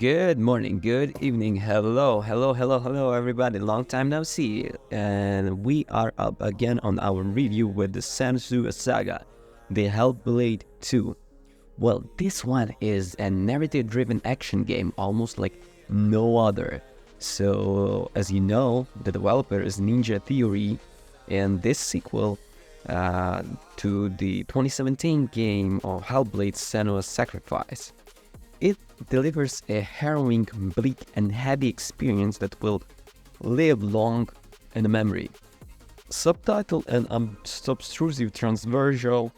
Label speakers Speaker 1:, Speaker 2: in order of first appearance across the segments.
Speaker 1: Good morning, good evening, hello, everybody. Long time no see, and we are up again on our review with the Senua Saga, the Hellblade II. Well, this one is a narrative-driven action game, almost like no other. So, as you know, the developer is Ninja Theory, and this sequel to the 2017 game of Hellblade Senua's Sacrifice. It delivers a harrowing, bleak, and heavy experience that will live long in the memory. Subtitled and obtrusive transversal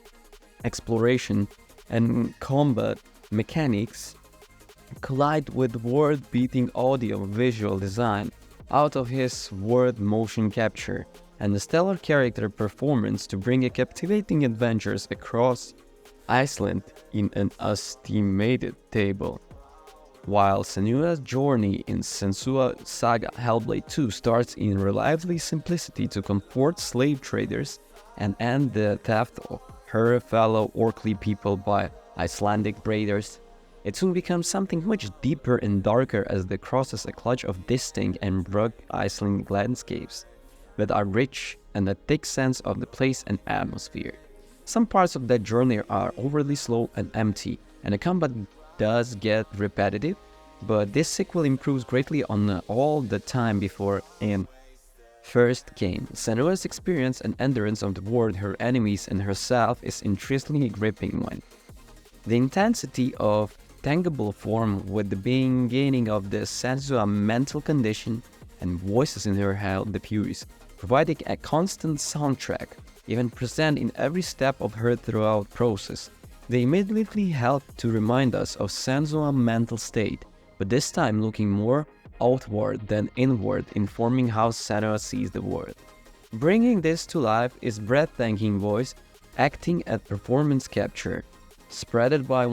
Speaker 1: exploration and combat mechanics collide with world-beating audio-visual design, out-of-his-world motion capture, and a stellar character performance to bring a captivating adventures across Iceland in an estimated table. While Senua's journey in Senua Saga Hellblade II starts in reliably simplicity to comfort slave traders and end the theft of her fellow Orkney people by Icelandic raiders, it soon becomes something much deeper and darker as they crosses a clutch of distinct and rugged Icelandic landscapes with a rich and a thick sense of the place and atmosphere. Some parts of that journey are overly slow and empty, and the combat does get repetitive, but this sequel improves greatly on all the time before in first game. Senua's experience and endurance of the world, her enemies, and herself is interestingly gripping one. The intensity of tangible form with the beginning of the Senua mental condition and voices in her held the furious, providing a constant soundtrack, even present in every step of her throughout process. They immediately help to remind us of Senua's mental state, but this time looking more outward than inward, informing how Senua sees the world. Bringing this to life is breathtaking voice acting at performance capture, spreaded by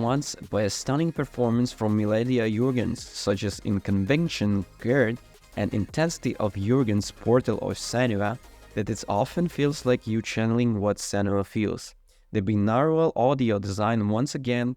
Speaker 1: a stunning performance from Miledia Jurgens, such as in Conviction Gerd and intensity of Jurgens' portal of Senua, that it often feels like you channeling what Senua feels. The binaural audio design once again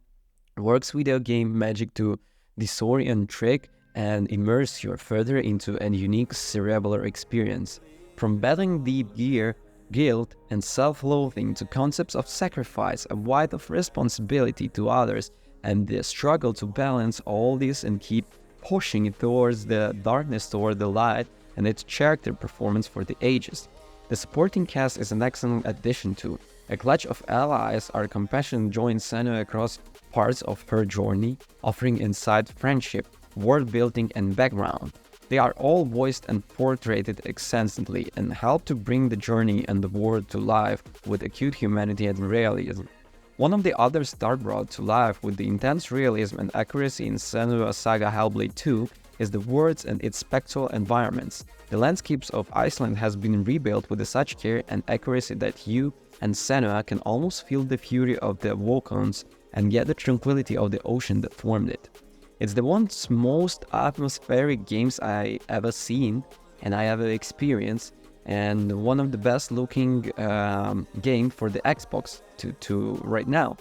Speaker 1: works video game magic to disorient trick and immerse you further into a unique cerebral experience. From battling deep gear, guilt, and self-loathing to concepts of sacrifice, a weight of responsibility to others, and the struggle to balance all this and keep pushing it towards the darkness, toward the light, and its character performance for the ages. The supporting cast is an excellent addition to. A clutch of allies are compassion join Senua across parts of her journey, offering insight, friendship, world building, and background. They are all voiced and portrayed extensively and help to bring the journey and the world to life with acute humanity and realism. One of the others that brought to life with the intense realism and accuracy in Senua Saga Hellblade II is the worlds and its spectral environments. The landscapes of Iceland has been rebuilt with such care and accuracy that you and Senua can almost feel the fury of the volcanoes and yet the tranquility of the ocean that formed it. It's the one's most atmospheric games I ever seen and I ever experienced, and one of the best looking game for the Xbox to right now.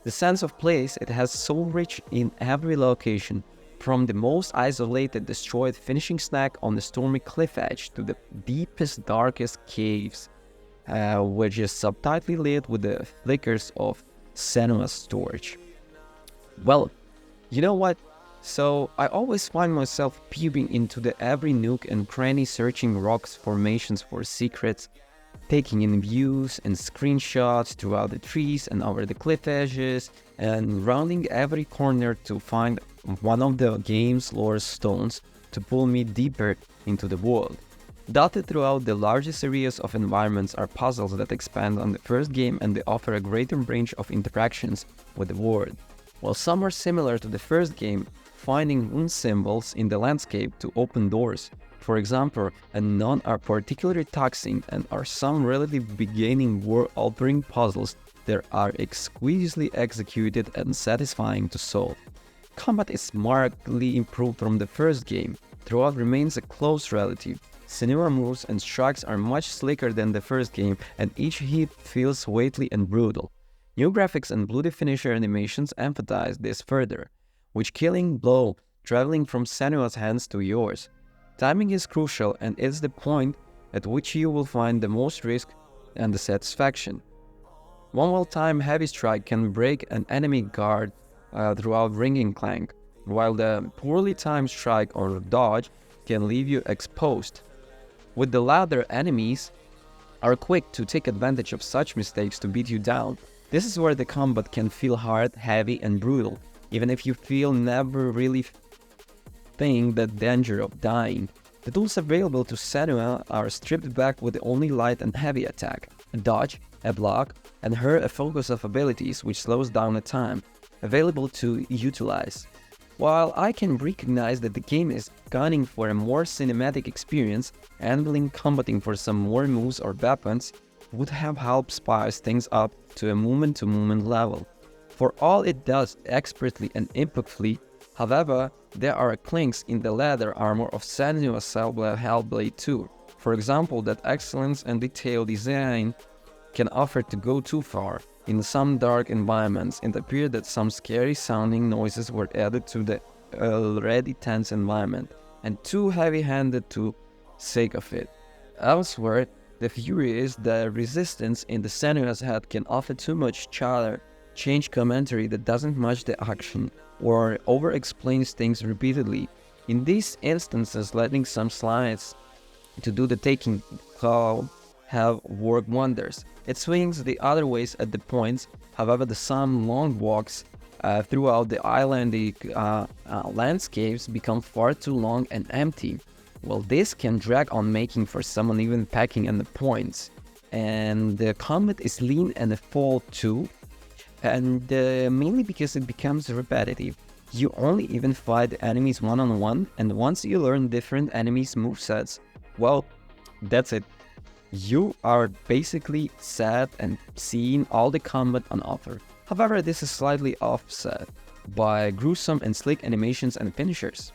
Speaker 1: The sense of place it has so rich in every location, from the most isolated, destroyed finishing snack on the stormy cliff edge to the deepest, darkest caves, which is subtly lit with the flickers of Senua's torch. Well, you know what? So I always find myself peeping into the every nook and cranny, searching rocks formations for secrets, taking in views and screenshots throughout the trees and over the cliff edges, and rounding every corner to find one of the game's lore stones to pull me deeper into the world. Dotted throughout the largest areas of environments are puzzles that expand on the first game and they offer a greater range of interactions with the world. While some are similar to the first game, finding rune symbols in the landscape to open doors, for example, and none are particularly taxing and are some relatively beginning world-altering puzzles that are exquisitely executed and satisfying to solve. Combat is markedly improved from the first game, throughout remains a close relative. Senua moves and strikes are much slicker than the first game, and each hit feels weighty and brutal. New graphics and bloody finisher animations emphasize this further, which killing blow traveling from Senua's hands to yours. Timing is crucial and is the point at which you will find the most risk and the satisfaction. One well-timed heavy strike can break an enemy guard throughout ringing clank, while the poorly timed strike or dodge can leave you exposed. With the latter, enemies are quick to take advantage of such mistakes to beat you down. This is where the combat can feel hard, heavy, and brutal, even if you feel never really think the danger of dying. The tools available to Senua are stripped back with only light and heavy attack, a dodge, a block, and a focus of abilities which slows down the time available to utilize. While I can recognize that the game is gunning for a more cinematic experience, handling combating for some more moves or weapons would have helped spice things up to a moment-to-moment level. For all it does expertly and impactfully, however, there are clinks in the leather armor of Senua's Hellblade II. For example, that excellence and detailed design can offer to go too far. In some dark environments, it appeared that some scary sounding noises were added to the already tense environment, and too heavy-handed to sake of it. Elsewhere, the theory is that resistance in the Senua's head can offer too much chatter, change commentary that doesn't match the action, or over-explains things repeatedly. In these instances, letting some slides to do the taking call have worked wonders. It swings the other ways at the points, however some long walks throughout the islandy landscapes become far too long and empty. Well, this can drag on, making for some uneven packing at the points. And the combat is lean and full too, and mainly because it becomes repetitive. You only even fight enemies one-on-one, and once you learn different enemies' movesets, well, that's it. You are basically set and seeing all the combat on offer. However, this is slightly offset by gruesome and slick animations and finishers.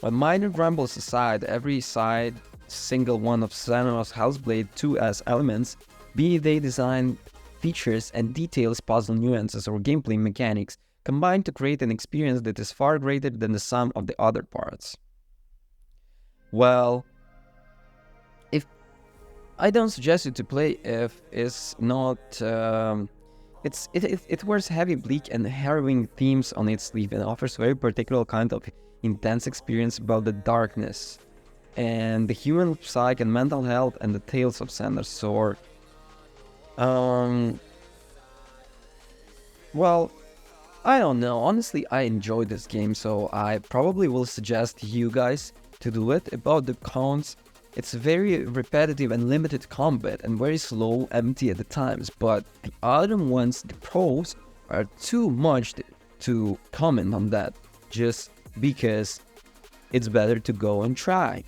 Speaker 1: But minor grumbles aside, every single one of Senua's Hellblade II's elements, be they design, features, and details, puzzle nuances, or gameplay mechanics, combine to create an experience that is far greater than the sum of the other parts. Well, I don't suggest you to play if it's not. It wears heavy, bleak, and harrowing themes on its sleeve and offers very particular kind of intense experience about the darkness and the human psyche and mental health and the tales of Sender's sword. Well, I don't know. Honestly, I enjoyed this game, so I probably will suggest you guys to do it. About the cons, it's very repetitive and limited combat and very slow, empty at the times, but the other ones, the pros, are too much to comment on that, just because it's better to go and try.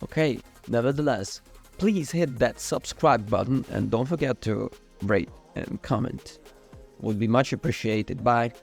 Speaker 1: Okay, nevertheless, please hit that subscribe button and don't forget to rate and comment. Would be much appreciated. Bye.